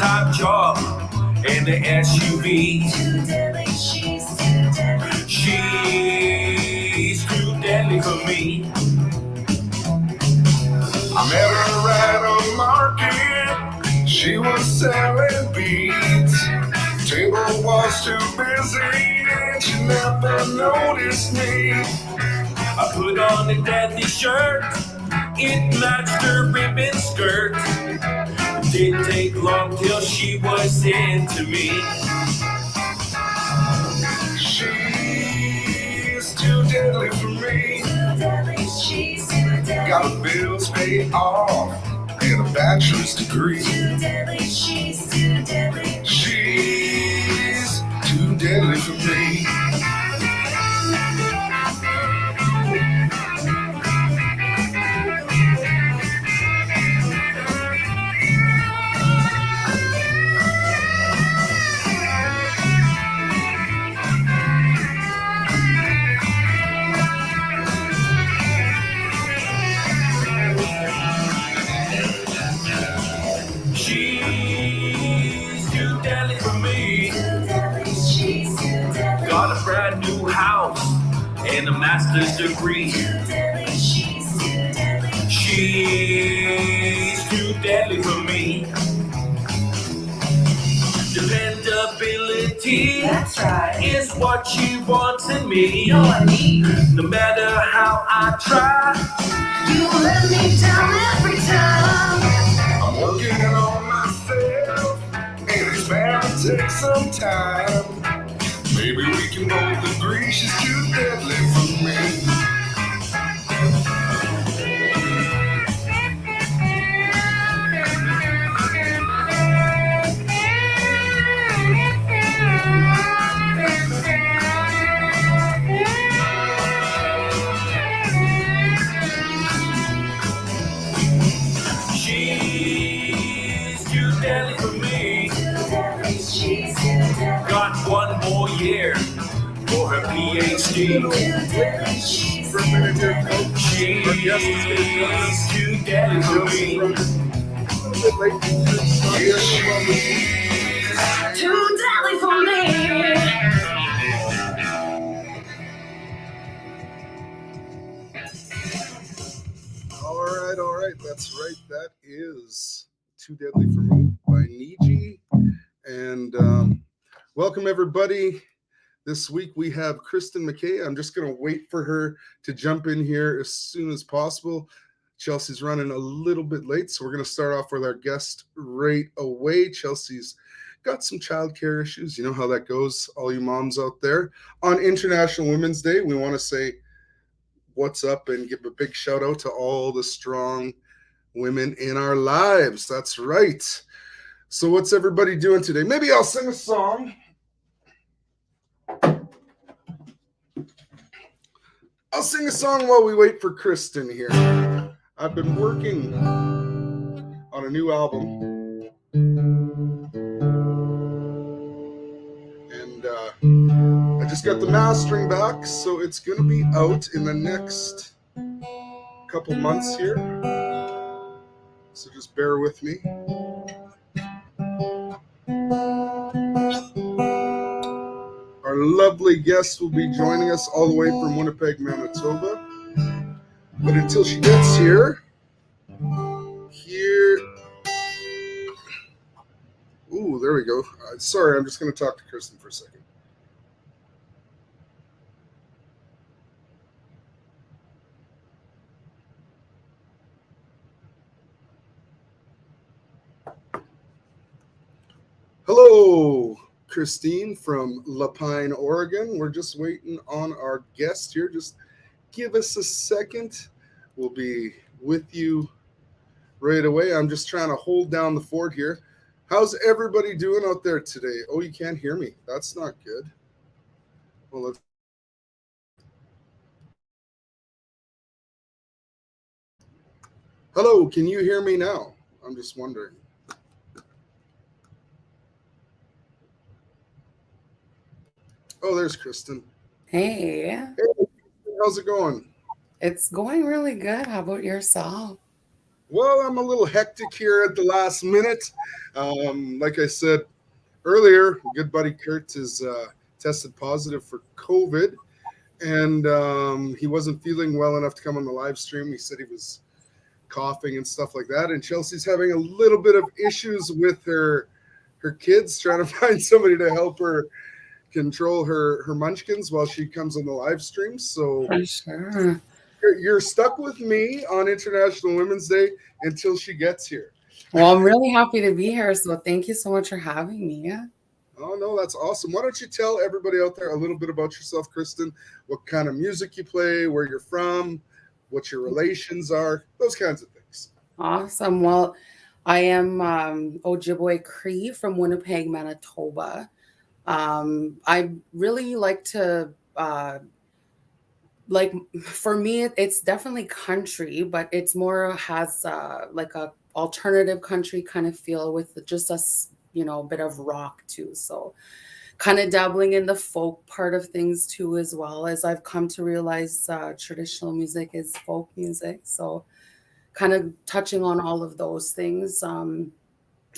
full-time job and the SUV. She's too deadly for me. I met her at a market. She was selling beads. Table was too busy and she never noticed me. I put on a deadly shirt. It matched her ribbon skirt. It didn't take long till she was into me. She's too deadly for me. Got her bills paid off and a bachelor's degree. She's too deadly for me. Got a brand new house and a master's degree. She's too deadly for me. Dependability, that's right, is what she wants in me. No, I need. No matter how I try, you let me down every time. I'm working on myself, and it's bound to take some time. Maybe we can both agree she's too deadly for me. She's too deadly for me. Got one more year for her PhD. She's too deadly for me. Yeah, she's too deadly for me. All right. That's right. That is Too Deadly for Me by Niji. And welcome, everybody. This week we have Kristin McKay. I'm just going to wait for her to jump in here as soon as possible. Chelsea's running a little bit late, so we're going to start off with our guest right away. Chelsea's got some childcare issues. You know how that goes, all you moms out there. On International Women's Day, we want to say what's up and give a big shout out to all the strong women in our lives. That's right. So what's everybody doing today? Maybe I'll sing a song. I'll sing a song while we wait for Kristin here. I've been working on a new album. And I just got the mastering back, so it's going to be out in the next couple months here. So just bear with me. Our lovely guest will be joining us all the way from Winnipeg, Manitoba. But until she gets here. Ooh, there we go. Sorry, I'm just going to talk to Kristin for a second. Hello, Kristin from Lapine, Oregon. We're just waiting on our guest here. Just give us a second. We'll be with you right away. I'm just trying to hold down the fort here. How's everybody doing out there today? Oh, you can't hear me. That's not good. Well, let's. Hello, can you hear me now? I'm just wondering. Oh, there's Kristin. Hey. Hey, how's it going? It's going really good. How about yourself? Well, I'm a little hectic here at the last minute. Like I said earlier, good buddy Kurt is tested positive for COVID, and he wasn't feeling well enough to come on the live stream. He said he was coughing and stuff like that. And Chelsea's having a little bit of issues with her kids, trying to find somebody to help her control her munchkins while she comes on the live stream. So For sure. you're stuck with me on International Women's Day until she gets here. Well, I'm really happy to be here. So thank you so much for having me. Yeah. Oh no, that's awesome. Why don't you tell everybody out there a little bit about yourself, Kristin? What kind of music you play, where you're from, what your relations are, those kinds of things. Awesome. Well, I am Ojibwe Cree from Winnipeg, Manitoba. I really like to like for me it's definitely country, but it's more has like a alternative country kind of feel with just a bit of rock too. So kind of dabbling in the folk part of things too, as well as I've come to realize traditional music is folk music. So kind of touching on all of those things. I'm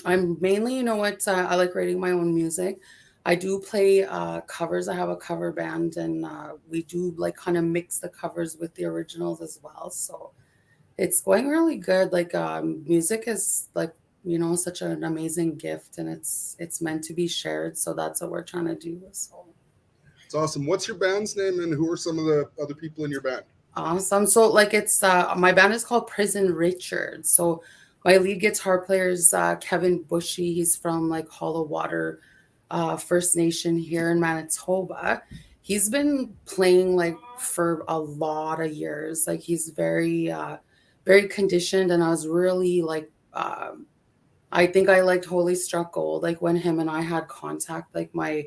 mainly, I like writing my own music. I do play covers. I have a cover band, and we do like kind of mix the covers with the originals as well. So it's going really good. Like music is like such an amazing gift, and it's meant to be shared. So that's what we're trying to do. So It's awesome. What's your band's name, and who are some of the other people in your band? awesome. So like it's my band is called Prison Richard. So my lead guitar player is Kevin Bushy. He's from like Hollow Water First Nation here in Manitoba. He's been playing like for a lot of years. Like he's very conditioned, and I was really like I think I liked Holy Struck Gold. Like when him and I had contact, like my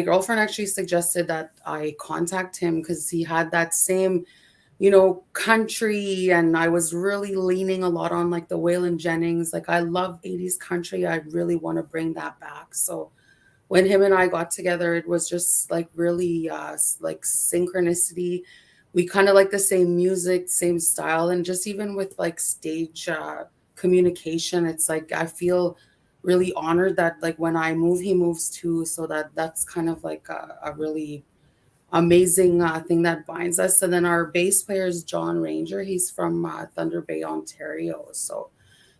girlfriend actually suggested that I contact him because he had that same country, and I was really leaning a lot on like the Waylon Jennings. Like I love 80s country. I really want to bring that back. So when him and I got together, it was just like really like synchronicity. We kind of like the same music, same style, and just even with like stage communication, it's like I feel really honored that like when I move, he moves too. So that's kind of like a really amazing thing that binds us. And then our bass player is John Ranger. He's from Thunder Bay, Ontario. So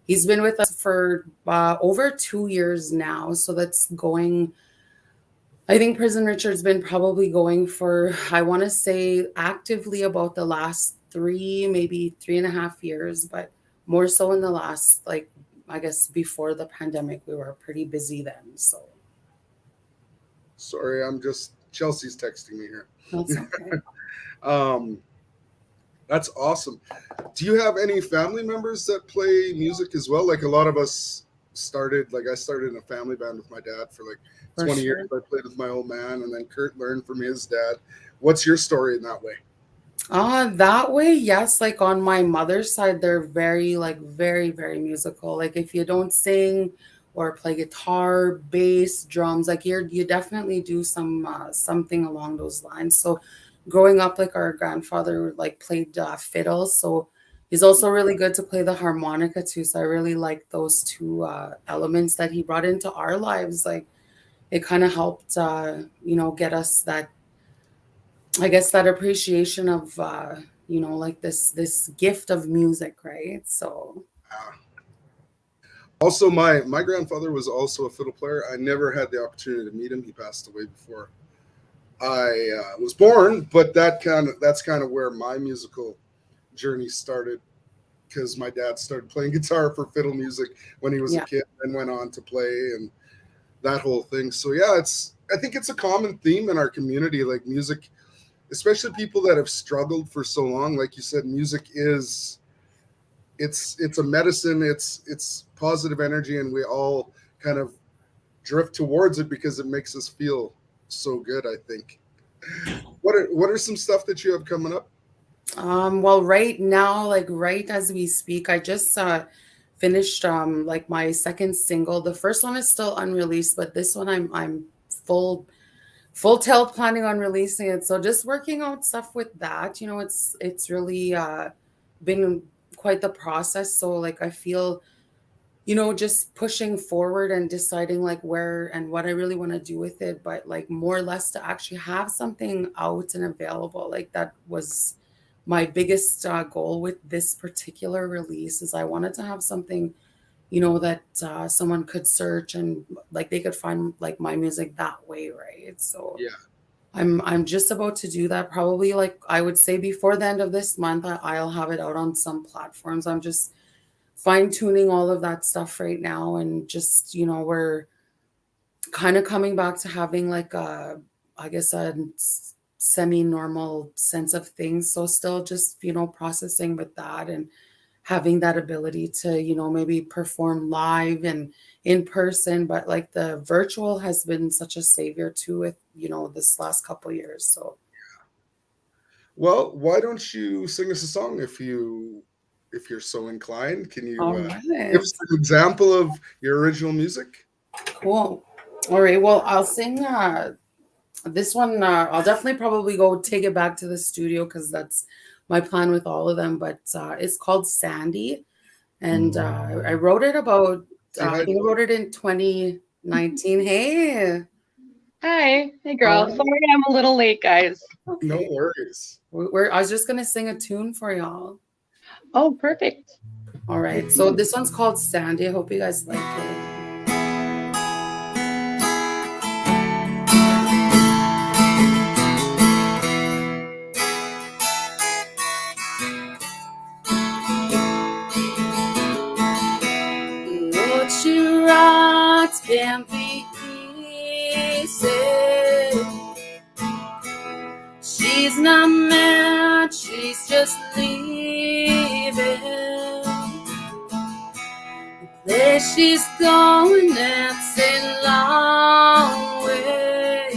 he's been with us for over 2 years now. So that's going, I think Prison Richard's been probably going for, I want to say actively about the last maybe 3.5 years, but more so in the last, like, I guess before the pandemic, we were pretty busy then. So Sorry, I'm just Chelsea's texting me here. that's okay. Um, that's awesome. Do you have any family members that play music as well? Like a lot of us started, like I started in a family band with my dad for like For 20 sure. years. I played with my old man, and then Kurt learned from his dad. What's your story in that way? That way, yes. Like on my mother's side, they're very, like, very, very musical. Like if you don't sing or play guitar, bass, drums, like you definitely do something along those lines. So growing up, like our grandfather like played fiddle, so he's also really good to play the harmonica too. So I really like those two elements that he brought into our lives. Like it kind of helped, get us that, I guess, that appreciation of like this gift of music, right? So Also, my grandfather was also a fiddle player. I never had the opportunity to meet him. He passed away before I was born, but that's kind of where my musical journey started because my dad started playing guitar for fiddle music when he was a yeah, kid and went on to play and that whole thing. So yeah, I think it's a common theme in our community, like music, especially people that have struggled for so long. Like you said, music is it's a medicine, it's positive energy, and we all kind of drift towards it because it makes us feel so good, I think. What are some stuff that you have coming up? well, right now, like right as we speak, I just finished like my second single. The first one is still unreleased, but this one I'm full full tail planning on releasing it. So just working out stuff with that. It's really been quite the process. So like I feel, you know, just pushing forward and deciding like where and what I really want to do with it, but like more or less to actually have something out and available. Like that was my biggest goal with this particular release, is I wanted to have something, you know, that someone could search and like they could find like my music that way, right? So Yeah. I'm just about to do that. Probably like I would say before the end of this month, I'll have it out on some platforms. I'm just fine tuning all of that stuff right now, and just, you know, we're kind of coming back to having like a, I guess, a semi-normal sense of things. So still just, you know, processing with that and having that ability to, you know, maybe perform live and in person, but like the virtual has been such a savior too with, you know, this last couple years. So Well, why don't you sing us a song if you're so inclined? Can you all give right, us an example of your original music? cool. All right, well, I'll sing this one. I'll definitely probably go take it back to the studio because that's my plan with all of them, but it's called Sandy. And I wrote it about, Say hi I think I to wrote it in 2019. Hey, Hi. Hey, how girl. are you? Sorry I'm a little late, guys. them. No Okay. worries. I was just going to sing a tune for y'all. Oh, perfect. All right. So this one's called Sandy. I hope you guys like it. What you write can be easy. She's not mad, she's just leaving. The place she's going, that's a long way.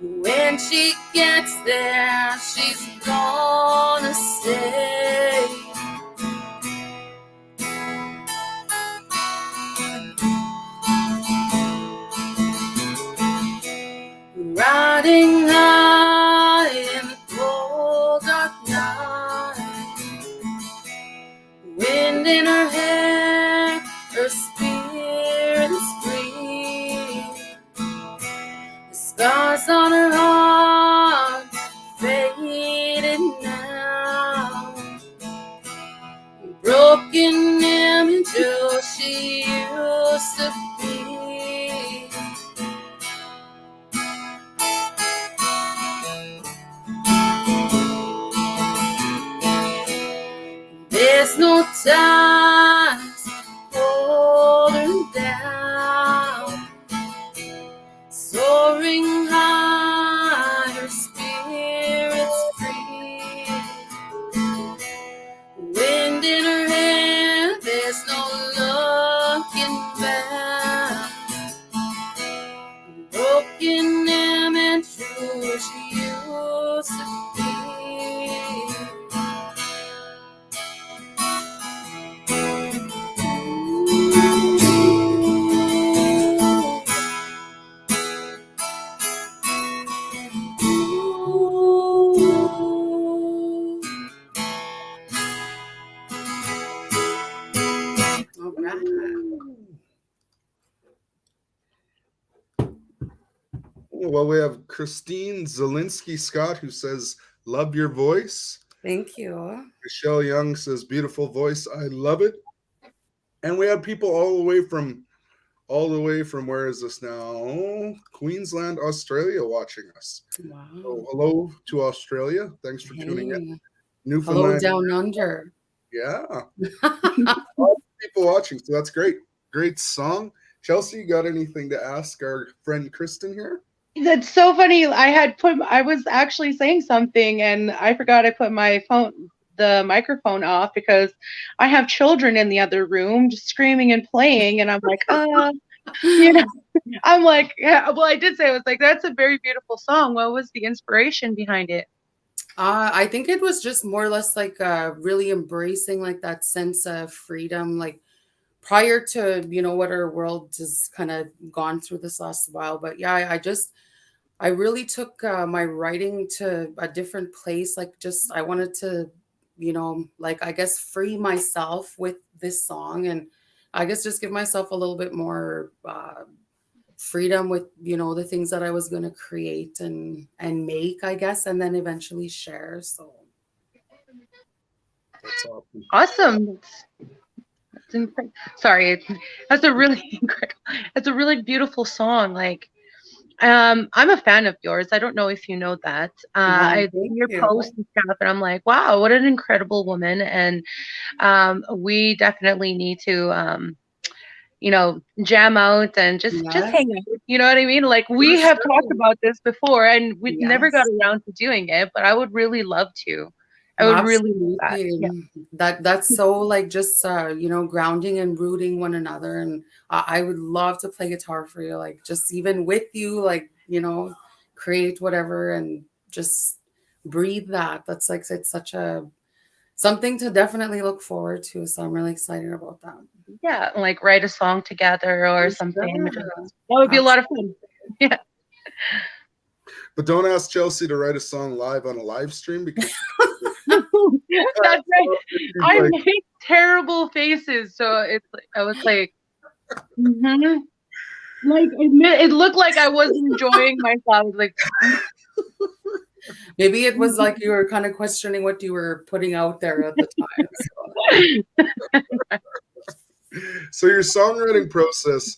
When she gets there, she's gonna stay. Riding high in the cold dark night, wind in her hair, her spirit is free. The scars on her heart faded now, broken image of she used to be. There's no time to hold her down. Soaring high, her spirit's free. Wind in her hair, there's no looking back. Broken image who she used to be. All right. Well, we have Christine Zielinski Scott who says, "Love your voice." Thank you. Michelle Young says, "Beautiful voice, I love it." And we have people all the way from where is this now? Queensland, Australia, watching us. Wow. So hello to Australia. Thanks for tuning in. Hey. Hello Newfoundland, down under. yeah, all people watching. So that's great. Great song. Chelsea, you got anything to ask our friend Kristin here? That's so funny. I was actually saying something and I forgot I put the microphone off because I have children in the other room just screaming and playing. And I'm like, you know, I'm like, yeah, well, I did say, I was like, that's a very beautiful song. What was the inspiration behind it? I think it was just more or less like really embracing like that sense of freedom, like prior to, you know, what our world has kind of gone through this last while. But yeah, I really took my writing to a different place. Like just I wanted to you know, like I guess free myself with this song, and I guess just give myself a little bit more freedom with, you know, the things that I was going to create and make, I guess, and then eventually share. So That's awesome. Awesome. Sorry, that's a really incredible, it's a really beautiful song. Like, I'm a fan of yours. I don't know if you know that. I see thank your you. posts and stuff, and I'm like, wow, what an incredible woman. And we definitely need to, you know, jam out and just Yeah, hang out. You know what I mean? Like, for we have talked sure. about this before, and we never got Yes. around to doing it. But I would really love to. I Well, would really love that. absolutely. Yeah. That's so like just you know, grounding and rooting one another. And I would love to play guitar for you, like just even with you, like, you know, create whatever and just breathe that. That's like it's such a something to definitely look forward to. So I'm really excited about that. Yeah, like write a song together or For something. sure. That would be a lot of fun. Yeah. But don't ask Chelsea to write a song live on a live stream because That's right. I like, make terrible faces, so it's like I was like, mhm. Like it looked like I wasn't enjoying myself. I was like, Maybe it was like you were kind of questioning what you were putting out there at the time. so your songwriting process,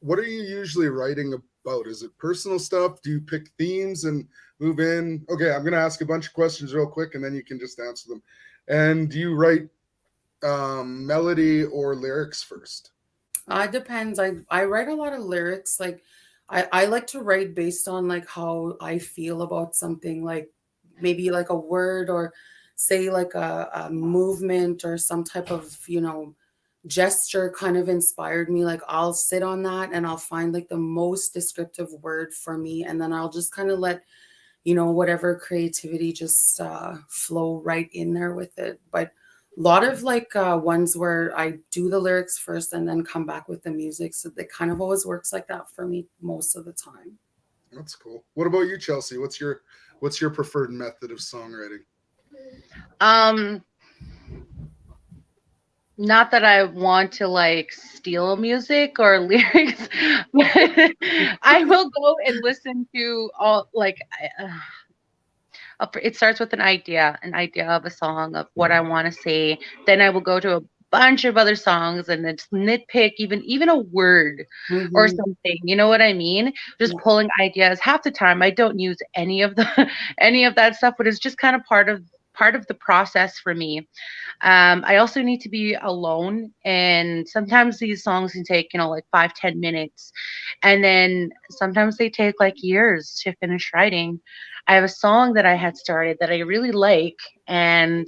what are you usually writing about? Is it personal stuff? Do you pick themes and move in? Okay, I'm gonna ask a bunch of questions real quick and then you can just answer them. And do you write melody or lyrics first? It depends. I write a lot of lyrics. Like I like to write based on like how I feel about something, like maybe like a word or say like a movement or some type of, you know, gesture kind of inspired me. Like I'll sit on that and I'll find like the most descriptive word for me. And then I'll just kind of let, you know, whatever creativity just flow right in there with it. But a lot of like ones where I do the lyrics first and then come back with the music. So it kind of always works like that for me most of the time. That's cool. What about you, Chelsea? What's your preferred method of songwriting? not that I want to like steal music or lyrics, but I will go and listen to all like it starts with an idea of a song of what I want to say. Then I will go to a bunch of other songs and then just nitpick even a word or Mm-hmm. something. You know what I mean? Just Yeah, pulling ideas. Half the time I don't use any of the any of that stuff, but it's just kind of part of the process for me. I also need to be alone, and sometimes these songs can take, you know, like 5-10 minutes, and then sometimes they take like years to finish writing. I have a song that I had started that I really like, and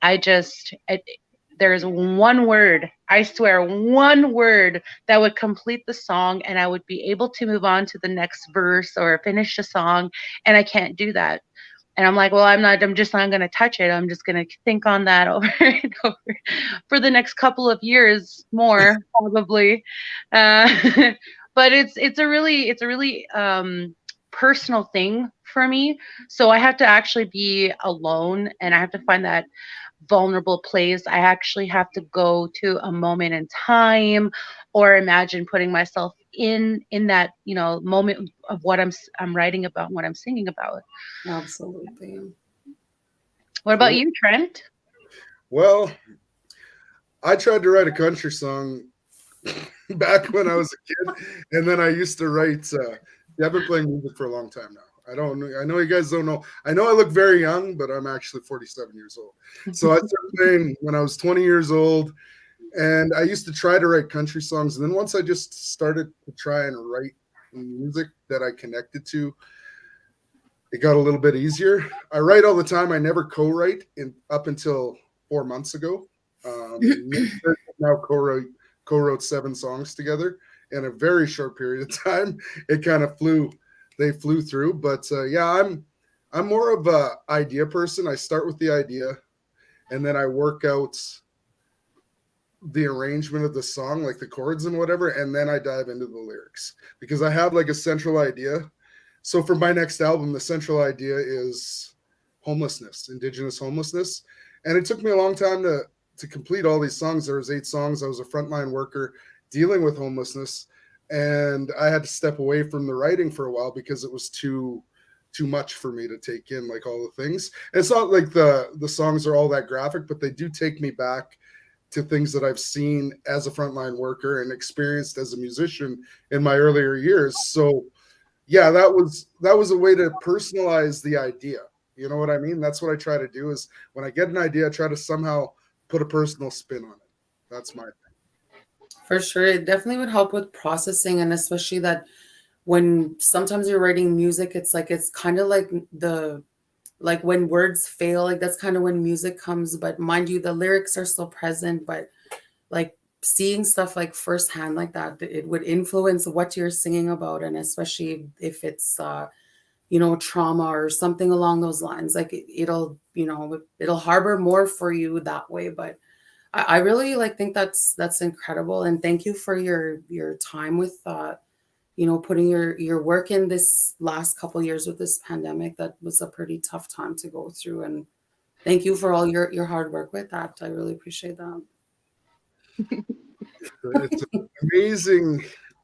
there's one word, I swear, one word that would complete the song, and I would be able to move on to the next verse or finish the song, and I can't do that. And I'm like, well, I'm just not going to touch it. I'm just going to think on that over and over for the next couple of years more, probably. Uh, but it's a really personal thing for me. So I have to actually be alone and I have to find that vulnerable place. I actually have to go to a moment in time or imagine putting myself in that, you know, moment of what I'm writing about, what I'm singing about. absolutely. What about Cool. you, Trent? Well, I tried to write a country song back when I was a kid, and then I used to write. I've been playing music for a long time now. I know you guys don't know. I know I look very young, but I'm actually 47 years old. So I started playing when I was 20 years old, and I used to try to write country songs. And then once I just started to try and write music that I connected to, it got a little bit easier. I write all the time. I never co-write up until 4 months ago. Now co-wrote 7 songs together in a very short period of time. It kind of they flew through. But yeah, I'm more of a idea person. I start with the idea, and then I work out the arrangement of the song, like the chords and whatever, and then I dive into the lyrics because I have like a central idea. So for my next album, the central idea is homelessness, Indigenous homelessness. And it took me a long time to complete all these songs. There was 8 songs. I was a frontline worker dealing with homelessness, and I had to step away from the writing for a while because it was too much for me to take in, like all the things. And it's not like the songs are all that graphic, but they do take me back to things that I've seen as a frontline worker and experienced as a musician in my earlier years. So yeah, that was a way to personalize the idea. You know what I mean? That's what I try to do, is when I get an idea, I try to somehow put a personal spin on it. That's my thing. For sure. It definitely would help with processing, and especially that when sometimes you're writing music, it's kind of like when words fail, like that's kind of when music comes. But mind you, the lyrics are still present, but like seeing stuff like firsthand like that, it would influence what you're singing about. And especially if it's trauma or something along those lines, like it'll harbor more for you that way. But I really think that's incredible, and thank you for your time with putting your work in this last couple years with this pandemic. That was a pretty tough time to go through, and thank you for all your hard work with that. I really appreciate that. It's an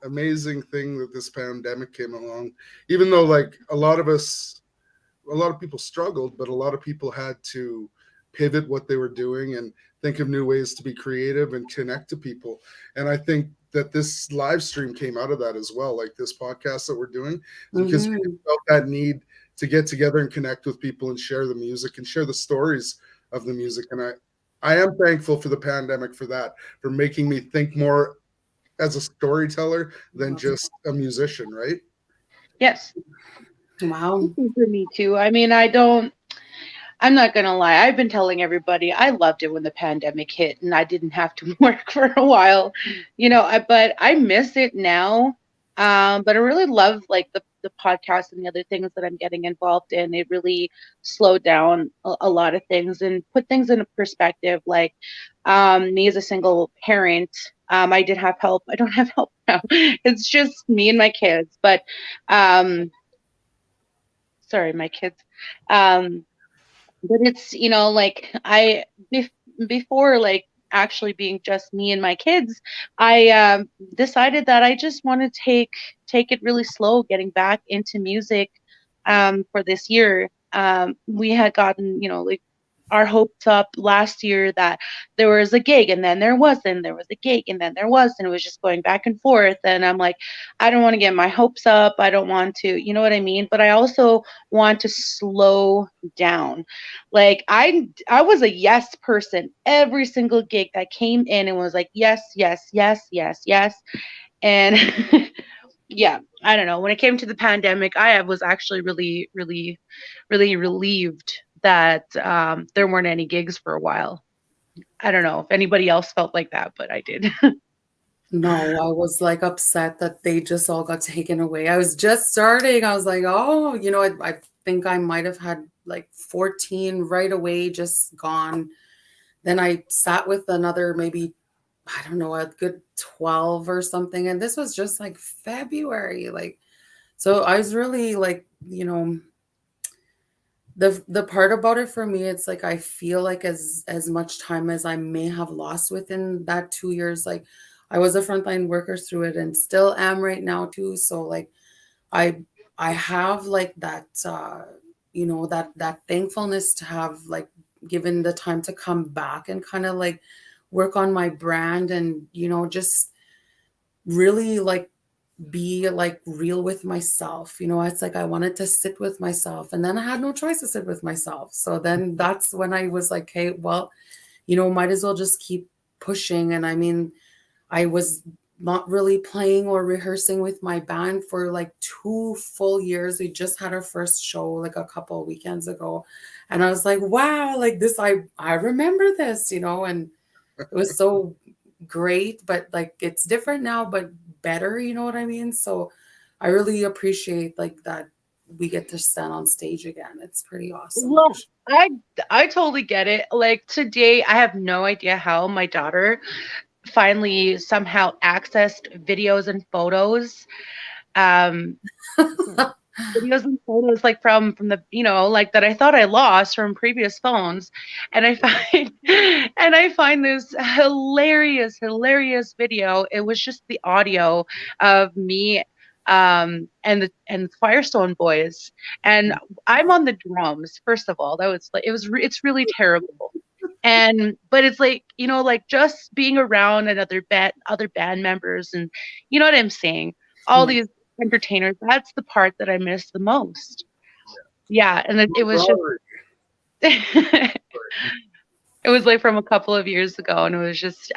amazing thing that this pandemic came along, even though like a lot of people struggled, but a lot of people had to pivot what they were doing and think of new ways to be creative and connect to people. And I think that this live stream came out of that as well, like this podcast that we're doing, because we felt that need to get together and connect with people and share the music and share the stories of the music. And I am thankful for the pandemic for that, for making me think more as a storyteller than just a musician, right? Yes. Wow. For me too. I mean, I'm not going to lie. I've been telling everybody I loved it when the pandemic hit and I didn't have to work for a while, but I miss it now. But I really love like the podcast and the other things that I'm getting involved in. It really slowed down a lot of things and put things into perspective. Like me as a single parent, I did have help. I don't have help now. It's just me and my kids. But sorry, my kids. But it's, before like actually being just me and my kids, I decided that I just want to take it really slow getting back into music for this year. We had gotten, our hopes up last year that there was a gig and then there wasn't, there was a gig and then there was, and it was just going back and forth. And I'm like, I don't want to get my hopes up. I don't want to, you know what I mean? But I also want to slow down. Like I was a yes person. Every single gig that came in and was like, yes, yes, yes, yes, yes. And yeah, I don't know. When it came to the pandemic, I was actually really, really, really relieved that there weren't any gigs for a while. I don't know if anybody else felt like that, but I did. No, I was like upset that they just all got taken away. I was just starting. I was like, oh, I think I might have had like 14 right away, just gone. Then I sat with another maybe, I don't know, a good 12 or something. And this was just like February. So I was really like, the part about it for me, it's like I feel like as much time as I may have lost within that 2 years, like I was a frontline worker through it and still am right now too. So like I have like that that thankfulness to have like given the time to come back and kind of like work on my brand and just really like be like real with myself. It's like I wanted to sit with myself, and then I had no choice to sit with myself. So then that's when I was like, hey, well, might as well just keep pushing. And I mean, I was not really playing or rehearsing with my band for like 2 full years. We just had our first show like a couple of weekends ago, and I was like, wow, like this, I remember this, and it was so great. But like it's different now, but better, you know what I mean? So I really appreciate like that we get to stand on stage again. It's pretty awesome. Well, I totally get it. Like today, I have no idea how my daughter finally somehow accessed videos and photos. videos and photos like from the like that I thought I lost from previous phones, and I find this hilarious video. It was just the audio of me and the Firestone Boys, and I'm on the drums. First of all, that was like it's really terrible. But it's like, like just being around other band members, and you know what I'm saying, all these entertainers, that's the part that I miss the most. Yeah, and it was just it was like from a couple of years ago, and it was just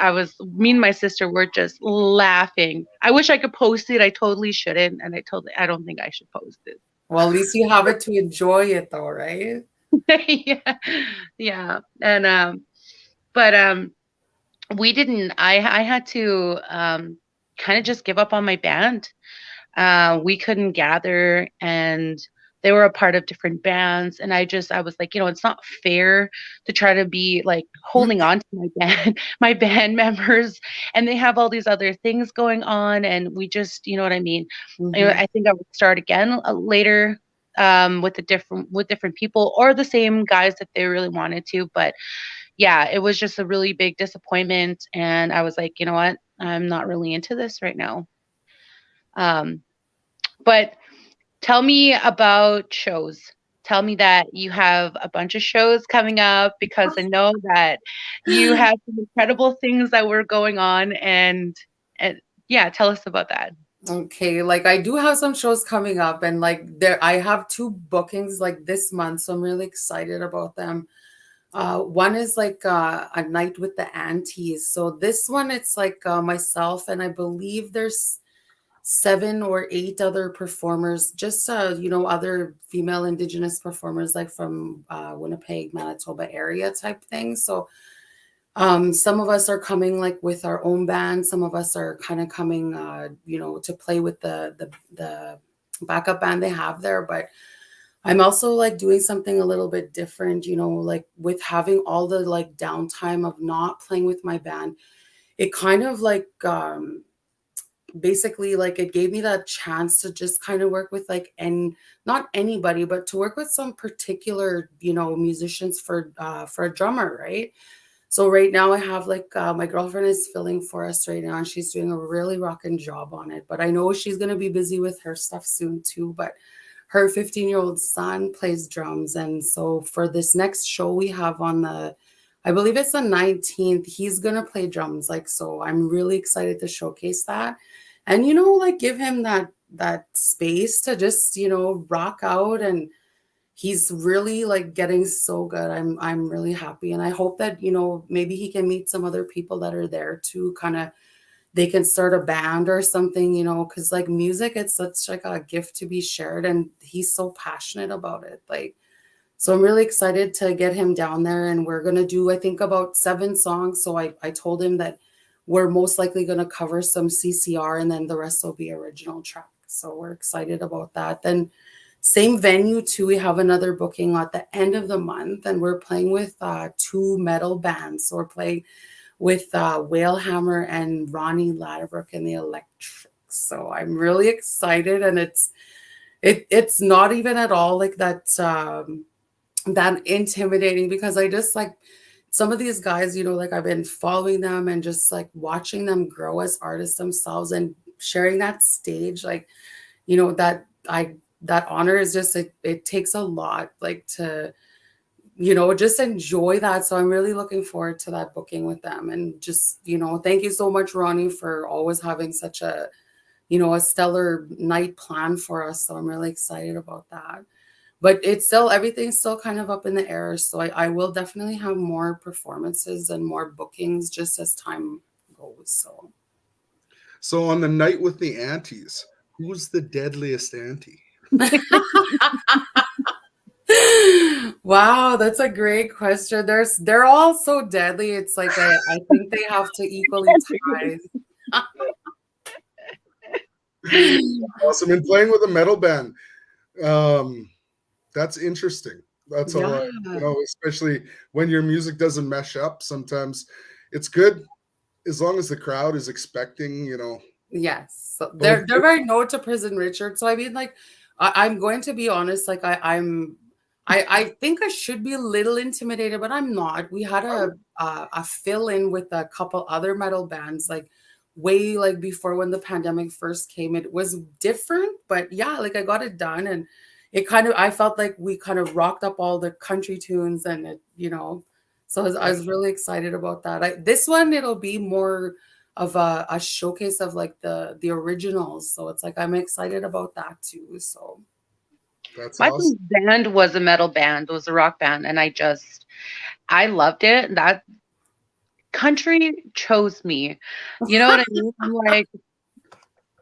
me and my sister were just laughing. I wish I could post it. I totally shouldn't, and I don't think I should post it. Well, at least you have it to enjoy it though, right? Yeah. And but we didn't I had to kind of just give up on my band. We couldn't gather, and they were a part of different bands, and I was like, it's not fair to try to be like holding on to my band members, and they have all these other things going on, and we just, you know what I mean. I think I would start again later, with different people, or the same guys that they really wanted to. But yeah, it was just a really big disappointment, and I was like, you know what, I'm not really into this right now. But tell me about shows. Tell me that you have a bunch of shows coming up, because I know that you have some incredible things that were going on, and yeah, tell us about that. Okay, like I do have some shows coming up, and like I have 2 bookings like this month, so I'm really excited about them. One is like a night with the aunties. So this one, it's like myself, and I believe there's 7 or 8 other performers, just other female Indigenous performers, like from Winnipeg, Manitoba area type thing. So some of us are coming like with our own band. Some of us are kind of coming, to play with the backup band they have there. But I'm also like doing something a little bit different, like with having all the like downtime of not playing with my band. It kind of like basically like it gave me that chance to just kind of work with like, and not anybody, but to work with some particular, musicians for a drummer, right? So right now I have like my girlfriend is filling for us right now, and she's doing a really rocking job on it. But I know she's going to be busy with her stuff soon too. But her 15-year-old son plays drums. And so for this next show we have on I believe it's the 19th, he's going to play drums. Like, so I'm really excited to showcase that. And, like give him that space to just, rock out. And he's really like getting so good. I'm really happy. And I hope that, maybe he can meet some other people that are there too, they can start a band or something, because like music, it's such like a gift to be shared. And he's so passionate about it. Like, so I'm really excited to get him down there, and we're going to do, I think, about 7 songs. So I told him that we're most likely going to cover some CCR, and then the rest will be original track. So we're excited about that. Then same venue too, we have another booking at the end of the month, and we're playing with 2 metal bands. So we're playing with Whalehammer and Ronnie Ladderbrook and the Electrics. So I'm really excited, and it's not even at all like that that intimidating, because I just like some of these guys, like I've been following them and just like watching them grow as artists themselves, and sharing that stage, like, that honor is just, it takes a lot, like to, just enjoy that. So I'm really looking forward to that booking with them. And just, thank you so much, Ronnie, for always having such a stellar night planned for us. So I'm really excited about that. But everything's still kind of up in the air. So I will definitely have more performances and more bookings just as time goes. So on the night with the aunties, who's the deadliest auntie? Wow, that's a great question. They're all so deadly. It's like I think they have to equally tie. Awesome. And playing with a metal band, that's interesting. That's a lot, especially when your music doesn't mesh up. Sometimes it's good as long as the crowd is expecting, Yes. So they're very known to Prison Richard. So I mean, like, I'm going to be honest. Like I think I should be a little intimidated, but I'm not. We had a fill in with a couple other metal bands, like way like before when the pandemic first came. It was different, but yeah, like I got it done, and it kind of I felt like we kind of rocked up all the country tunes, and it, so I was really excited about that. This one it'll be more of a showcase of like the originals, so it's like I'm excited about that too. So. That's My awesome. band was a metal band, was a rock band, and I loved it. That country chose me. You know what I mean? I'm like,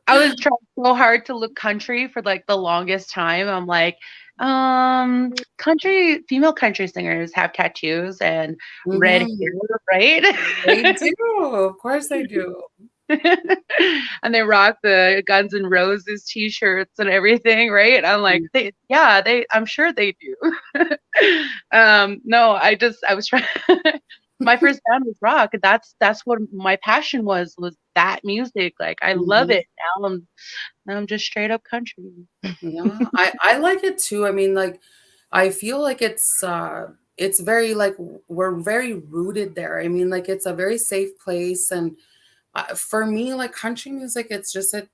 I was trying so hard to look country for like the longest time. I'm like, female country singers have tattoos and red hair, Mhm. right? They do. Of course they do. And they rock the Guns N' Roses t-shirts and everything, right? I'm like, I'm sure they do. No, I was trying. My first band was rock. That's what my passion was that music. Like I love Mhm. it. Now I'm just straight up country. Yeah, I like it too. I mean, like, I feel like it's very like we're very rooted there. I mean, like it's a very safe place, and for me, like country music, it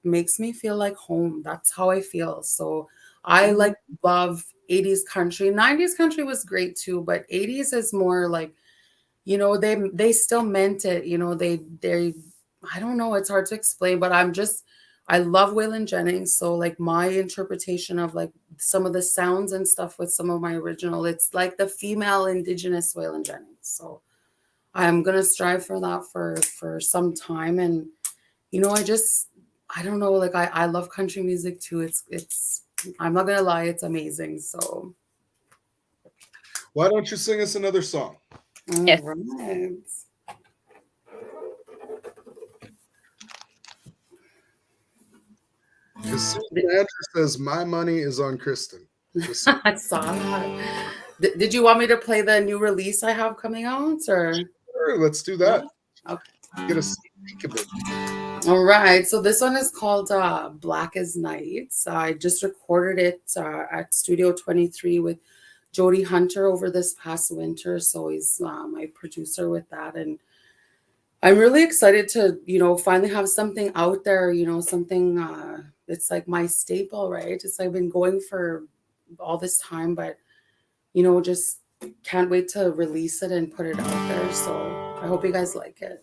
makes me feel like home. That's how I feel. So I Mhm. like love 80s country. 90s country was great too, but 80s is more like, they still meant it. They I don't know, it's hard to explain, but I love Waylon Jennings. So like my interpretation of like some of the sounds and stuff with some of my original, it's like the female indigenous Waylon Jennings. So I'm gonna strive for that for some time. And I don't know, like I love country music too. It's I'm not gonna lie, it's amazing. So Why don't you sing us another song? all Yes. right. Because Susan Andrew says my money is on Kristin. Just I saw that. Did you want me to play the new release I have coming out, or? sure, let's do Yeah? that. Okay. Get a sneak peek of it. All right. So this one is called Black as Night. I just recorded it at Studio 23 with Jody Hunter over this past winter. So he's my producer with that. And I'm really excited to, finally have something out there, something it's like my staple, right? It's I've been going for all this time, but just can't wait to release it and put it out there. So I hope you guys like it.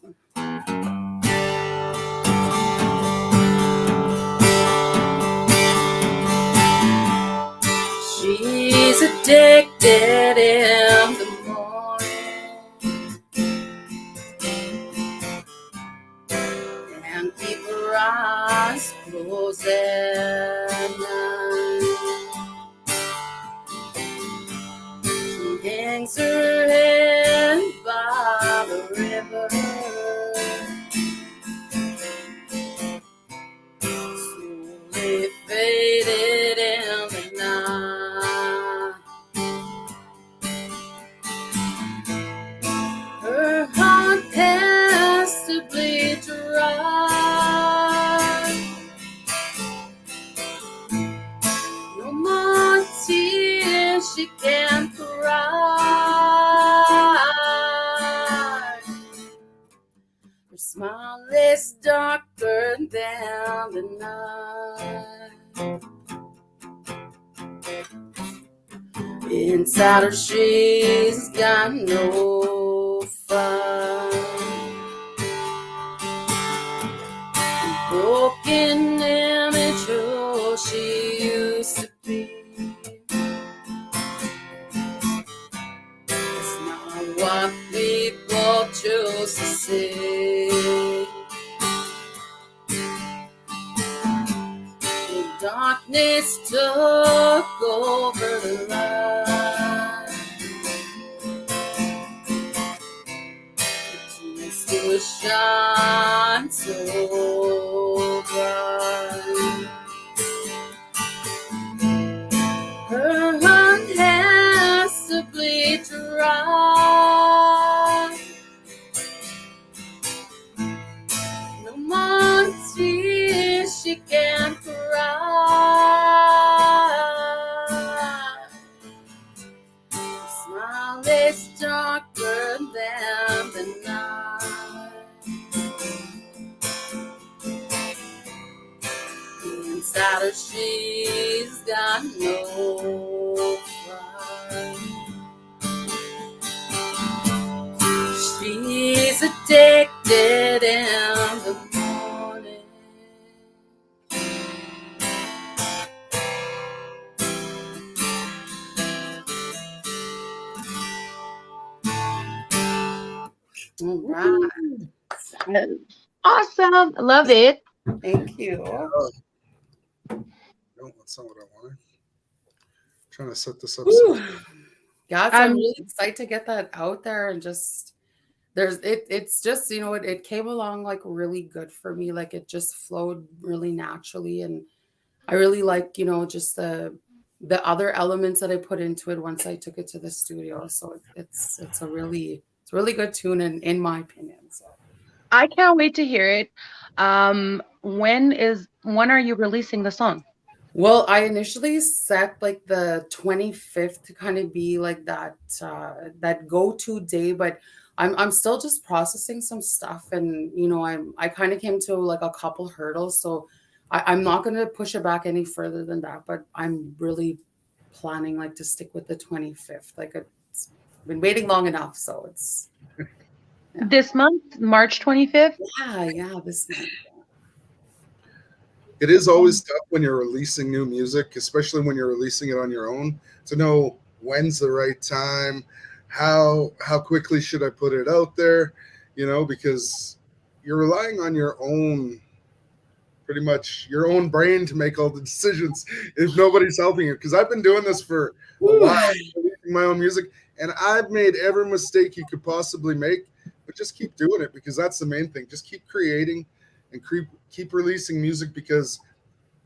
She's addicted in the morning and keep her eyes closed at night. She hangs her head by the river, slowly faded in the night. Her heart has to bleed dry. No more tears she can cry. Her smile is darker than the night. Inside her she's got no fun. A broken image of who she used to be. It's not what people choose to see. The darkness took over the light. The still shine so bright. Her heart has to bleed dry. No more tears she can cry. Saturday she's got no fun. She's addicted in the morning. All right. Awesome. Love it. Thank you. No, that's not what I wanted. Trying to set this up. Whew. Yeah, so I'm really excited to get that out there and just it's just, you know, it came along like really good for me. Like it just flowed really naturally, and I really like, you know, just the other elements that I put into it once I took it to the studio. So it's a really good tune in my opinion. So I can't wait to hear it. When are you releasing the song? well, I initially set like the 25th to kind of be like that go-to day, but I'm still just processing some stuff, and you know, I kind of came to like a couple hurdles, so I'm not going to push it back any further than that, but I'm really planning like to stick with the 25th. Like it's been waiting long enough, so it's this month, March 25th. Yeah, this month. It is always tough when you're releasing new music, especially when you're releasing it on your own, to know when's the right time, how quickly should I put it out there, you know, because you're relying on your own, pretty much your own brain to make all the decisions if nobody's helping you. Because I've been doing this for a while, releasing my own music, and I've made every mistake you could possibly make, but just keep doing it, because that's the main thing. Just keep creating and keep releasing music, because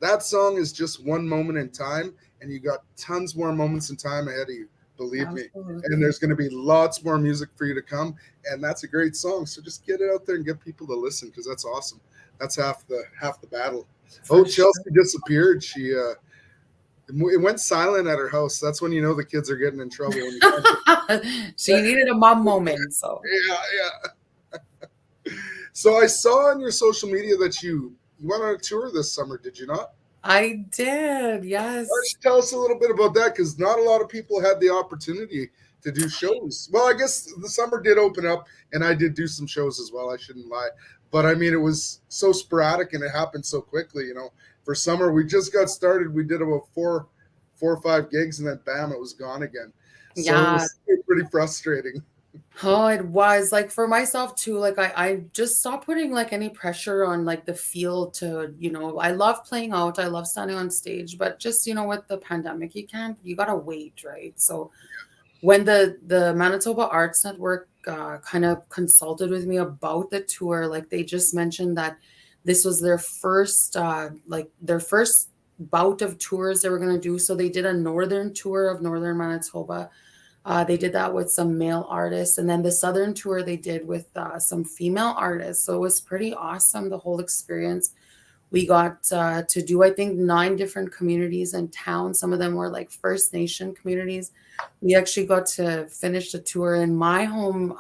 that song is just one moment in time, and you got tons more moments in time ahead of you, believe me. And there's going to be lots more music for you to come, and that's a great song. So just get it out there and get people to listen, because that's awesome. That's half the battle. Chelsea disappeared. She it went silent at her house. That's when you know the kids are getting in trouble. She needed a mom moment. So yeah. So I saw on your social media that you went on a tour this summer, did you not? I did, yes. Why don't you tell us a little bit about that? Because not a lot of people had the opportunity to do shows. Well, I guess the summer did open up, and I did do some shows as well. I shouldn't lie. But I mean, it was so sporadic, and it happened so quickly. You know, for summer, we just got started. We did about four or five gigs, and then bam, it was gone again. So it was pretty frustrating. Oh, it was like for myself too. Like I just stopped putting like any pressure on like the feel to, you know, I love playing out. I love standing on stage, but just, you know, with the pandemic, you gotta wait, right? So when the Manitoba Arts Network kind of consulted with me about the tour, like they just mentioned that this was their first bout of tours they were going to do. So they did a northern tour of northern Manitoba. They did that with some male artists, and then the southern tour they did with some female artists. So it was pretty awesome, the whole experience. We got to do, I think, 9 different communities and towns. Some of them were like First Nation communities. We actually got to finish the tour in my home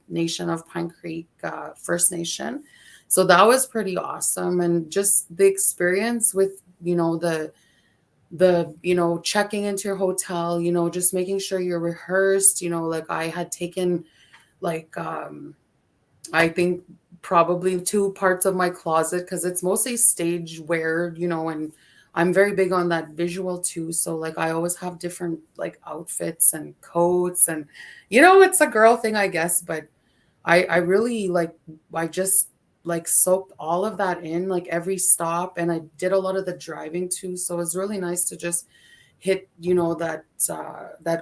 nation of Pine Creek First Nation. So that was pretty awesome. And just the experience with, you know, the you know, checking into your hotel, you know, just making sure you're rehearsed, you know, like I had taken like I think probably 2 parts of my closet, because it's mostly stage wear, you know, and I'm very big on that visual too. So like I always have different like outfits and coats, and you know, it's a girl thing, I guess, but I really like, I just like soaked all of that in, like every stop, and I did a lot of the driving too. So it was really nice to just hit, you know, that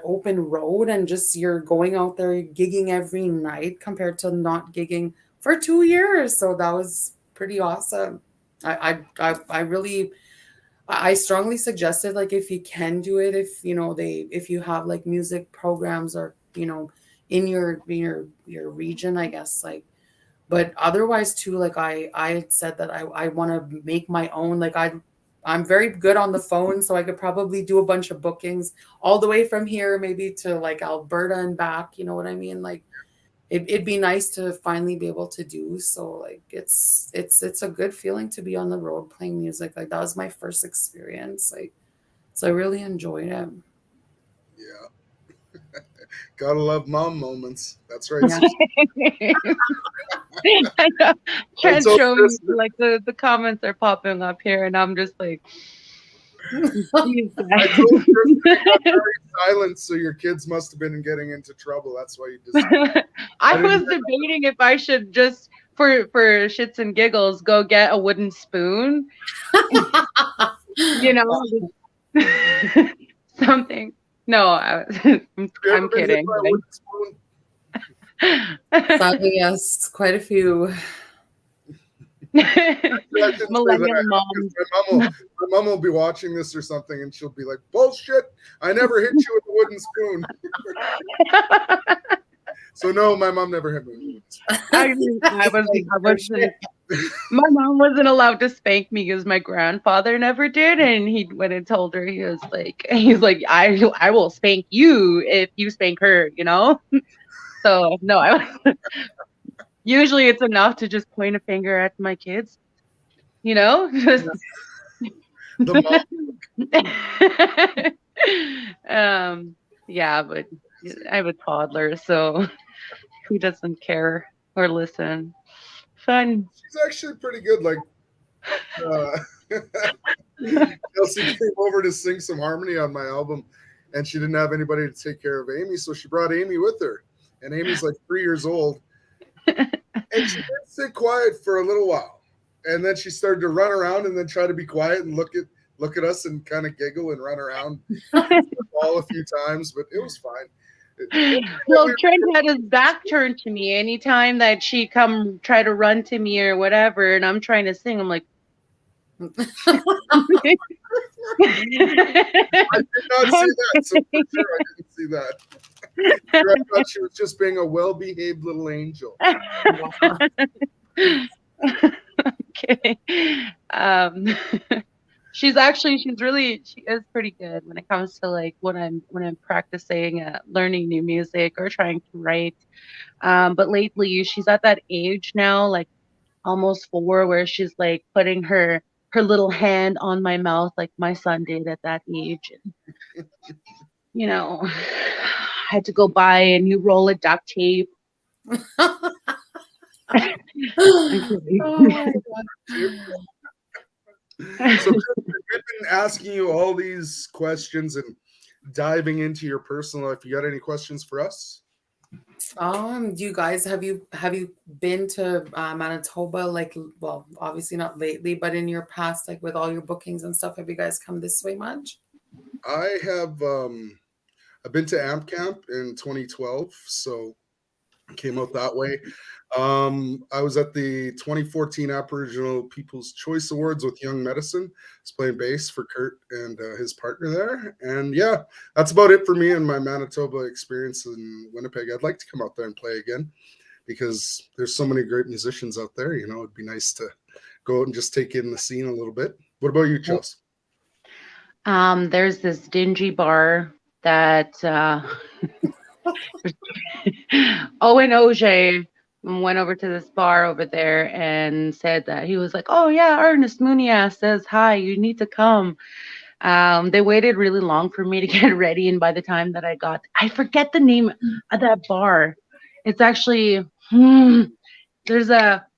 open road, and just you're going out there gigging every night compared to not gigging for 2 years. So that was pretty awesome. I really, I strongly suggested, like, if you can do it, if you know, if you have like music programs, or you know, in your region, I guess, like, but otherwise too, like I had said that I want to make my own, like I'm very good on the phone, so I could probably do a bunch of bookings all the way from here, maybe to like Alberta and back, you know what I mean? Like it'd be nice to finally be able to do. So like it's a good feeling to be on the road playing music. Like that was my first experience. Like so I really enjoyed it. Yeah. Gotta love mom moments. That's right. Yeah. I know. Trent's told showing Kristin. like the comments are popping up here, and I'm just like, "Geez, I guys." told Kristin you got very silent, so your kids must have been getting into trouble. That's why you just. I didn't was know. debating if I should just for shits and giggles go get a wooden spoon, you know, something. No, Have you ever I'm been hit kidding. by a wooden spoon? Sadly, yes, quite a few. I shouldn't say Millennial that, moms. 'cause my mom will be watching this or something, and she'll be like, "Bullshit! I never hit you with a wooden spoon." So no, my mom never hit me with a wooden spoon. I wasn't. My mom wasn't allowed to spank me because my grandfather never did, and he went and told her he's like, I will spank you if you spank her, you know. So no, usually it's enough to just point a finger at my kids, you know. The mom. Yeah, but I have a toddler, so who doesn't care or listen? Fun. She's actually pretty good. Like, Kelsey came over to sing some harmony on my album, and she didn't have anybody to take care of Amy, so she brought Amy with her. And Amy's like 3 years old, and she did sit quiet for a little while, and then she started to run around and then try to be quiet and look at us and kind of giggle and run around, fall a few times, but it was fine. Well, Trent had his back turned to me anytime that she come try to run to me or whatever, and I'm trying to sing. I'm like, I did not see that, so for sure I didn't see that. I thought she was just being a well-behaved little angel. Okay. She is pretty good when it comes to like when I'm practicing learning new music or trying to write. But lately she's at that age now, like almost 4, where she's like putting her little hand on my mouth like my son did at that age. And, you know, I had to go buy a new roll of duct tape. Oh my God. So we've been asking you all these questions and diving into your personal life. You got any questions for us? Do you guys have you been to Manitoba? Like, well, obviously not lately, but in your past, like with all your bookings and stuff, have you guys come this way much? I have. I've been to AMP Camp in 2012, so I came out that way. I was at the 2014 Aboriginal People's Choice Awards with Young Medicine. I was playing bass for Kurt and his partner there. And yeah, that's about it for me and my Manitoba experience in Winnipeg. I'd like to come out there and play again because there's so many great musicians out there. You know, it'd be nice to go out and just take in the scene a little bit. What about you, Chelsea? There's this dingy bar that Owen Auger went over to this bar over there and said that he was like, "Oh yeah, Ernest Munia says hi, you need to come." They waited really long for me to get ready, and by the time that I forget the name of that bar. It's actually there's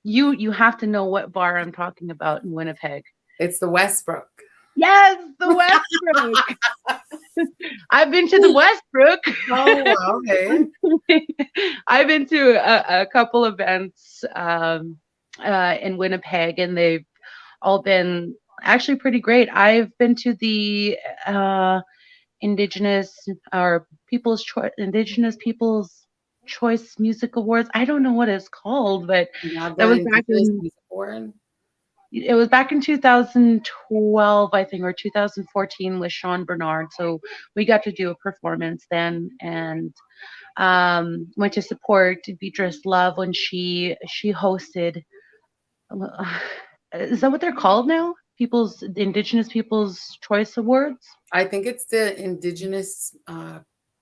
you have to know what bar I'm talking about in Winnipeg. It's the Westbrook. Yes, the Westbrook. I've been to the Westbrook. Oh, okay. I've been to a couple events in Winnipeg, and they've all been actually pretty great. I've been to the Indigenous People's Choice Music Awards. I don't know what it's called, but Yeah, that was back in it was back in 2012, I think, or 2014 with Sean Bernard. So we got to do a performance then, and went to support Beatrice Love when she hosted. Is that what they're called now? The Indigenous People's Choice Awards. I think it's the Indigenous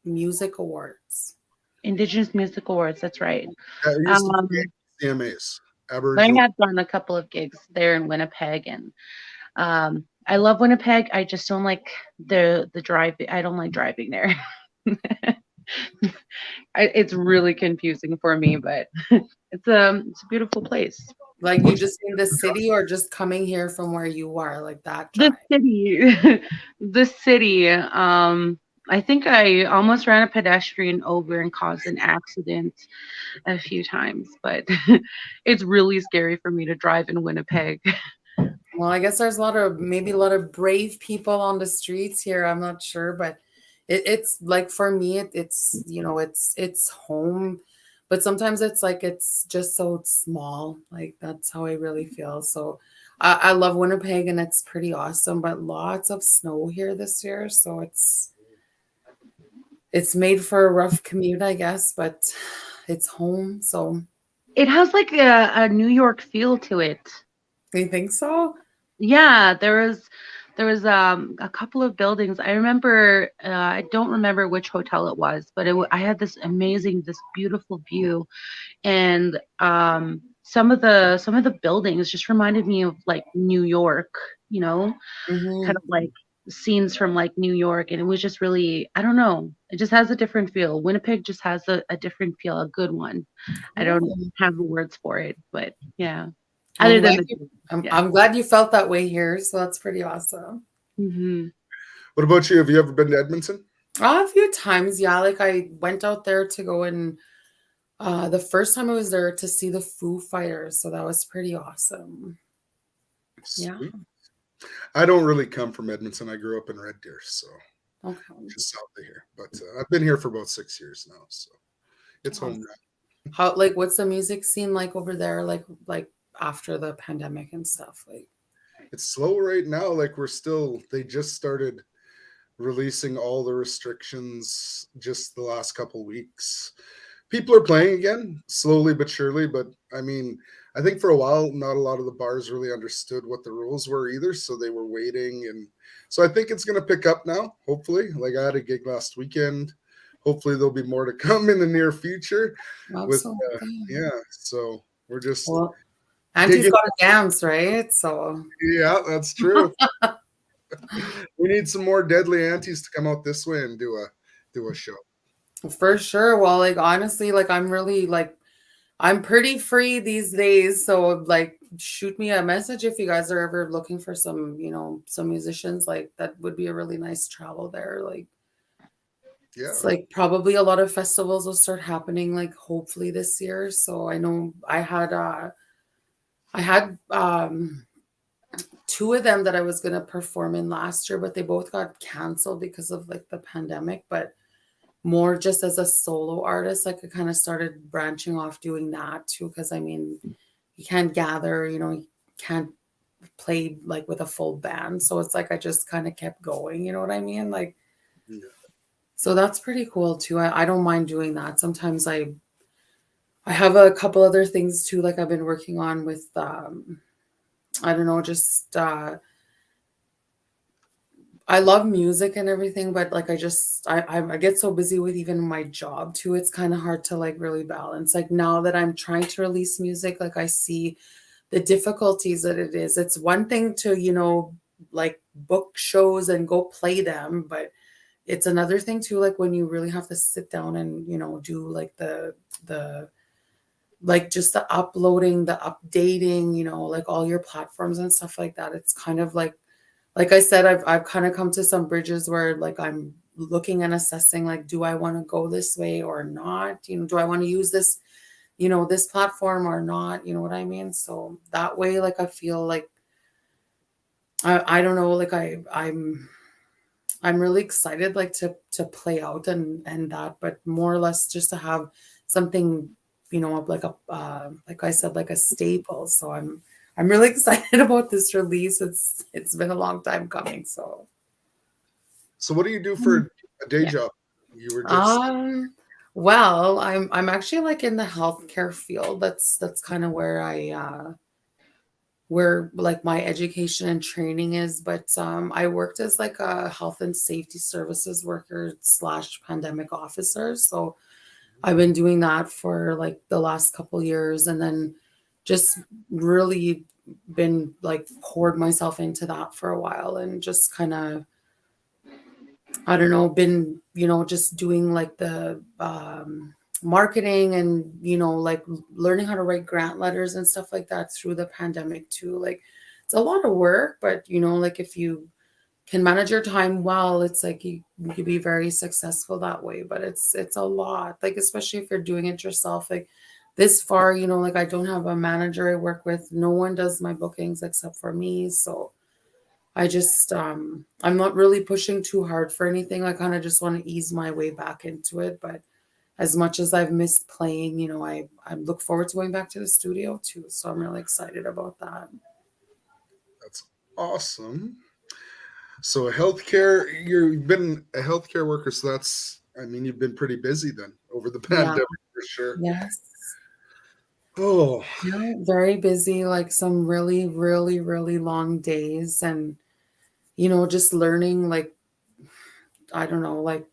Music Awards. Indigenous Music Awards. That's right. Yeah, it used to be Um, CMAs, I Aboriginal. have done a couple of gigs there in Winnipeg, and I love Winnipeg. I just don't like the drive. I don't like driving there. It's really confusing for me, but it's a beautiful place. Like you just in the city or just coming here from where you are, like that The drive. city, the city. I think I almost ran a pedestrian over and caused an accident a few times, but it's really scary for me to drive in Winnipeg. Well, I guess there's maybe a lot of brave people on the streets here. I'm not sure, but it's like for me, it's it's home, but sometimes it's like it's just so small. Like that's how I really feel. So I love Winnipeg and it's pretty awesome, but lots of snow here this year, so it's made for a rough commute, I guess, but it's home. So It has like a New York feel to it. do you think so? Yeah, there was a couple of buildings. I remember I don't remember which hotel it was, but I had this beautiful view, and some of the buildings just reminded me of like New York, you know, kind Hmm. of like scenes from like New York, and it was just really, I don't know, it just has a different feel. Winnipeg just has a different feel, a good one. I don't have the words for it, but yeah. Well, Other than the yeah. I'm glad you felt that way here, so that's pretty awesome. Hmm. What about you? Have you ever been to Edmonton? A few times, yeah. Like I went out there to go and the first time I was there to see the Foo Fighters, so that was pretty awesome. Yeah. Sweet. I don't really come from Edmonton. I grew up in Red Deer, so Okay. just south of here. But I've been here for about 6 years now, so it's home now. How like what's the music scene like over there? Like after the pandemic and stuff. Like It's slow right now. Like they just started releasing all the restrictions just the last couple weeks. People are playing again, slowly but surely. But I mean, I think for a while, not a lot of the bars really understood what the rules were either. So they were waiting. And so I think it's going to pick up now, hopefully. Like I had a gig last weekend. Hopefully there'll be more to come in the near future with, absolutely. yeah. So we're just Well, Auntie's digging. got to dance, right? So Yeah, that's true. We need some more deadly aunties to come out this way and do a show. for sure. Well, like honestly, like I'm really like I'm pretty free these days, so like shoot me a message if you guys are ever looking for some, some musicians. Like that would be a really nice travel there. Like Yeah. it's like probably a lot of festivals will start happening like hopefully this year. So I know I had two of them that I was gonna perform in last year, but they both got canceled because of like the pandemic. But more just as a solo artist, like I kind of started branching off doing that too. Because I mean, you can't gather, you can't play like with a full band. So it's like I just kind of kept going, you know what I mean? Like, Yeah. so that's pretty cool too. I don't mind doing that. Sometimes I have a couple other things too, like I've been working on with I don't know, just I love music and everything, but like I get so busy with even my job too. It's kind of hard to like really balance. Like now that I'm trying to release music, like I see the difficulties that it is. It's one thing to, like book shows and go play them, but it's another thing too, like when you really have to sit down and, do like the like just the uploading, the updating, like all your platforms and stuff like that. It's kind of like I said, I've kind of come to some bridges where like I'm looking and assessing like, do I want to go this way or not? Do I want to use this, this platform or not? You know what I mean? So that way, like I feel like I don't know, like I'm really excited like to play out and that, but more or less just to have something, like a like I said, like a staple. So I'm really excited about this release. It's been a long time coming. So So what do you do for a day Yeah. job? You were just well, I'm actually like in the healthcare field. That's kind of where like my education and training is. But I worked as like a health and safety services worker / pandemic officer. So I've been doing that for like the last couple years, and then just really been like poured myself into that for a while, and just kind of, I don't know, been, just doing like the marketing and, like learning how to write grant letters and stuff like that through the pandemic too. Like it's a lot of work, but, like if you can manage your time well, it's like you could be very successful that way. But it's a lot, like especially if you're doing it yourself. Like this far, like I don't have a manager I work with. No one does my bookings except for me. So I just I'm not really pushing too hard for anything. I kind of just want to ease my way back into it. But as much as I've missed playing, I look forward to going back to the studio too. So I'm really excited about that. That's awesome. So you've been a healthcare worker, so you've been pretty busy then over the pandemic for sure. Yes. Oh, Yeah, very busy, like some really, really, really long days. And, just learning, like, I don't know, like,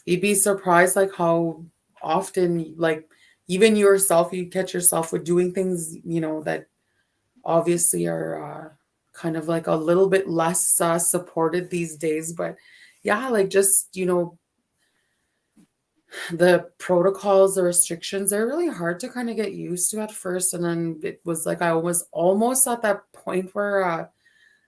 you'd be surprised, like, how often, like, even yourself, you catch yourself with doing things, that obviously are kind of like a little bit less supported these days. But yeah, like, just, the protocols, the restrictions, they're really hard to kind of get used to at first. And then it was like I was almost at that point where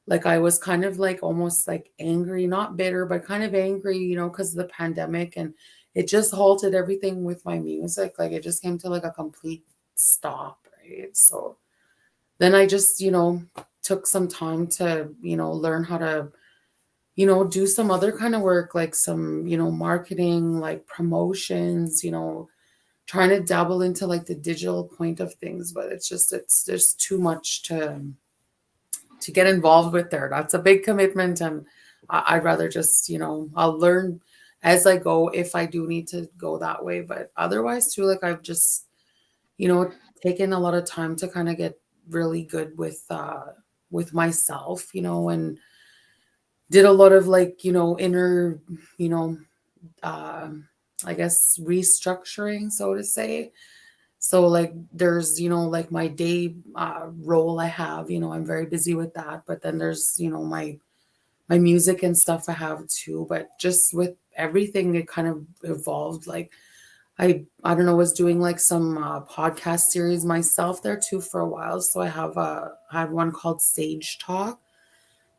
like I was kind of like almost like angry, not bitter, but kind of angry, because of the pandemic. And it just halted everything with my music. Like it just came to like a complete stop, right? So then I just, took some time to, learn how to do some other kind of work, like some, marketing, like promotions, trying to dabble into like the digital point of things. But there's too much to get involved with there. That's a big commitment. And I'd rather just, I'll learn as I go if I do need to go that way. But otherwise too, like I've just, taken a lot of time to kind of get really good with myself, and did a lot of like, inner, you know, uh, I guess restructuring, so to say. So like there's, like my day role I have, I'm very busy with that. But then there's, my music and stuff I have too. But just with everything, it kind of evolved. Like I don't know, was doing like some podcast series myself there too for a while. So I had one called Sage Talk.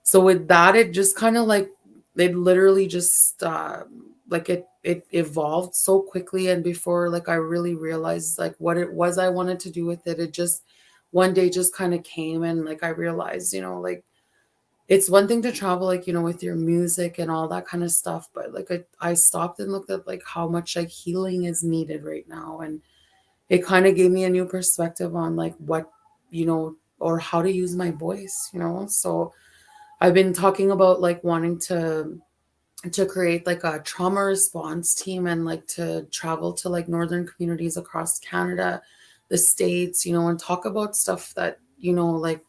So with that, it just kind of like it literally just like it evolved so quickly. And before like I really realized like what it was I wanted to do with it, it just one day just kind of came. And like I realized, like it's one thing to travel, like, with your music and all that kind of stuff. But like I stopped and looked at like how much like healing is needed right now. And it kind of gave me a new perspective on like what, or how to use my voice, So I've been talking about like wanting to create like a trauma response team and like to travel to like northern communities across Canada, the States, and talk about stuff that, like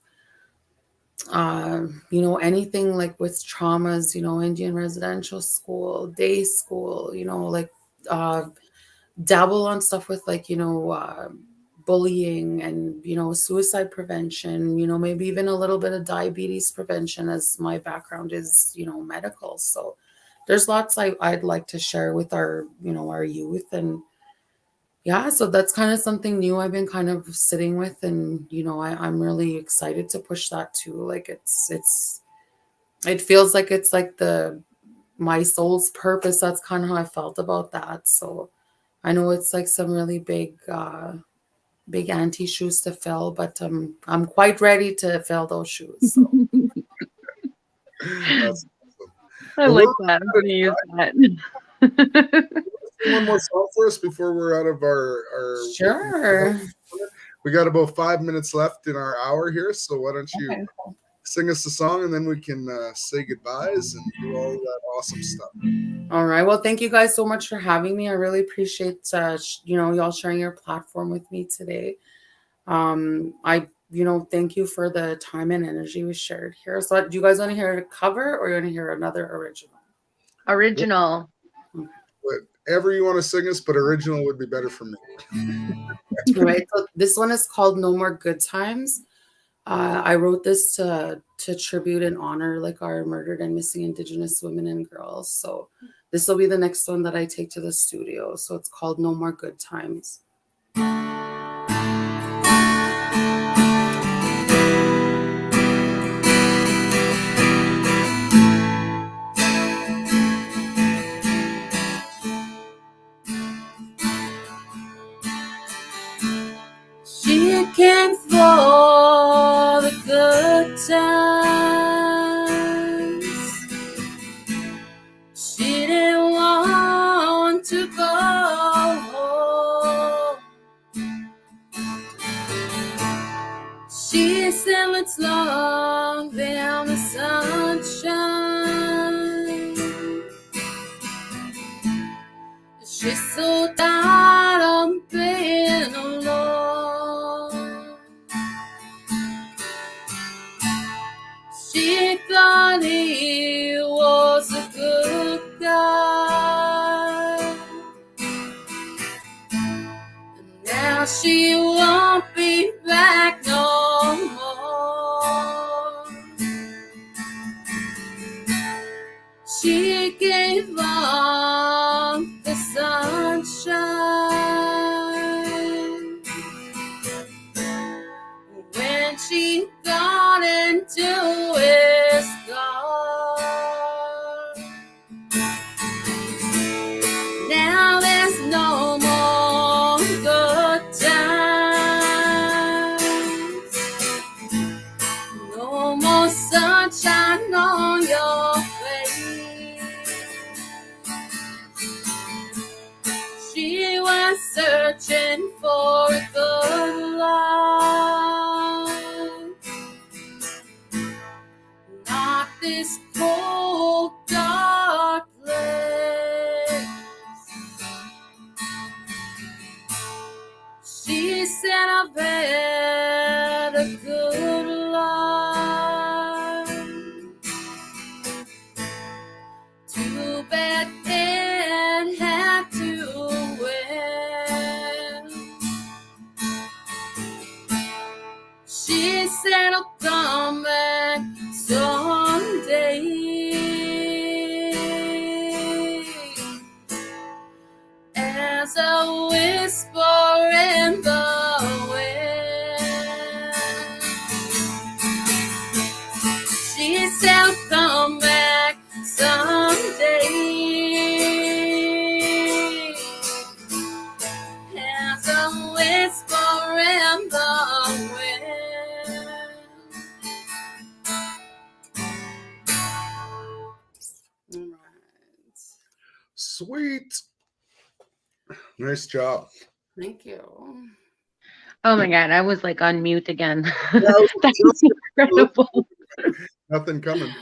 anything like with traumas, Indian residential school, day school, like uh dabble on stuff with like, bullying and, suicide prevention, maybe even a little bit of diabetes prevention, as my background is, medical. So there's lots I'd like to share with our, our youth. And yeah, so that's kind of something new I've been kind of sitting with. And, I'm really excited to push that too. Like it feels like it's like my soul's purpose. That's kind of how I felt about that. So I know it's like some really big auntie shoes to fill, but I'm quite ready to fill those shoes. So. that's awesome. I Well, like that. I'm gonna use that. one more song for us before we're out of our Sure. We got about 5 minutes left in our hour here, so why don't you Okay. sing us a song and then we can say goodbyes and do all that awesome stuff. All right. Well, thank you guys so much for having me. I really appreciate y'all sharing your platform with me today. I thank you for the time and energy we shared here. So do you guys want to hear a cover or you want to hear another original? Original. whatever you want to sing us, but original would be better for me. All right. So this one is called No More Good Times. I wrote this to tribute and honor like our murdered and missing Indigenous women and girls. So this will be the next one that I take to the studio. So it's called No More Good Times. She came for the good times. She didn't want to go. She said, let's long down the sunshine. She's so tired of being alone. She thought he was a good guy. And now she won't be back no more. She gave up the sunshine when she got into his car. Now there's no more good times, no more sunshine on your face. She was searching for a good life, not this cold, dark place. She said, I've had a good life. Too bad it had to end. She said, I'll come back someday. As a whisper in the wind, she said, I'll come back someday. As a whisper in the wind. All right. Sweet. Nice job. Thank you. Oh my God, I was like on mute again. Yeah, That was incredible. nothing coming.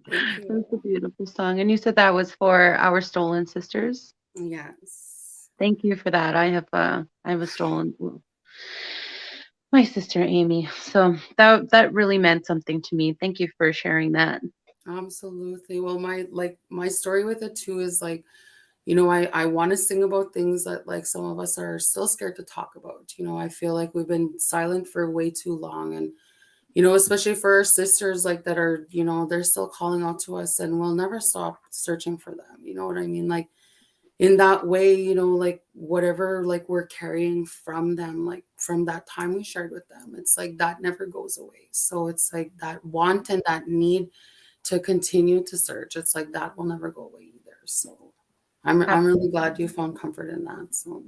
Thank you. That's a beautiful song. And you said that was for our stolen sisters. Yes. Thank you for that. I have a stolen, my sister Amy. So that really meant something to me. Thank you for sharing that. Absolutely. Well, my story with it too is like, you know, I want to sing about things that like some of us are still scared to talk about. You know, I feel like we've been silent for way too long. And, you know, especially for our sisters like that are, you know, they're still calling out to us and we'll never stop searching for them. You know what I mean? Like in that way, you know, like whatever like we're carrying from them, like from that time we shared with them, it's like that never goes away. So it's like that want and that need to continue to search. It's like that will never go away either. So I'm really glad you found comfort in that. So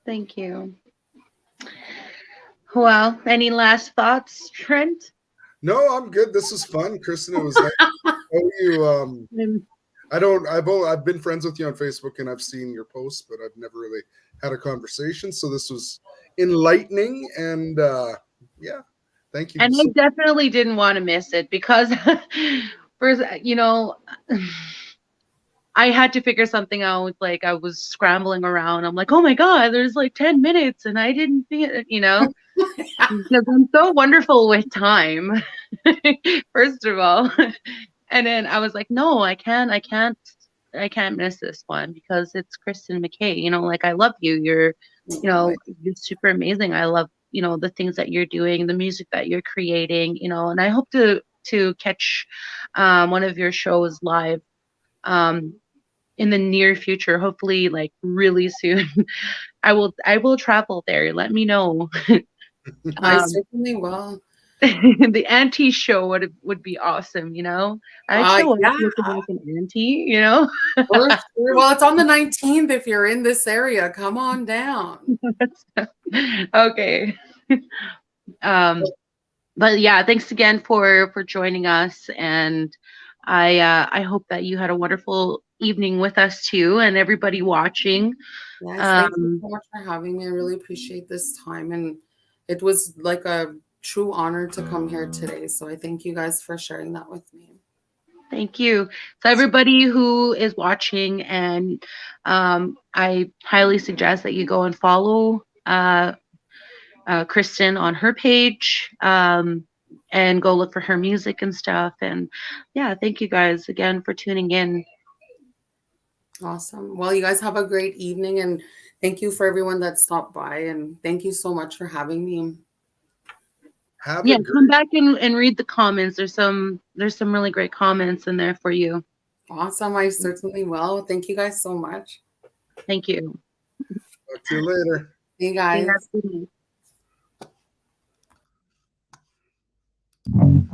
Thank you. Well, any last thoughts, Trent? No, I'm good. This was fun, Kristin. It was nice to know you. I've been friends with you on Facebook and I've seen your posts, but I've never really had a conversation. So this was enlightening and yeah, thank you. And I definitely didn't want to miss it because first, you know, I had to figure something out. Like I was scrambling around. I'm like, oh my God, there's like 10 minutes and I didn't see it, you know, because I'm so wonderful with time, first of all. And then I was like, no, I can't miss this one because it's Kristin McKay. You know, like I love you. You're, you're super amazing. I love, the things that you're doing, the music that you're creating, and I hope to catch one of your shows live in the near future, hopefully like really soon. I will travel there. Let me know. I certainly will. The auntie show would be awesome, I actually like Yeah, looking like an auntie, for sure. Well, it's on the 19th. If you're in this area, come on down. Okay. But yeah, thanks again for joining us, and I hope that you had a wonderful evening with us too, and everybody watching. Yes, thank you so much for having me. I really appreciate this time, and it was like a true honor to come here today. So I thank you guys for sharing that with me. Thank you. So everybody who is watching, and I highly suggest that you go and follow Kristin on her page, and go look for her music and stuff. And yeah, thank you guys again for tuning in. Awesome. Well, you guys have a great evening, and thank you for everyone that stopped by, and thank you so much for having me. Come back and read the comments. There's some really great comments in there for you. Awesome. I certainly will. Thank you guys so much. Thank you. Talk to you later. See you guys. Yeah,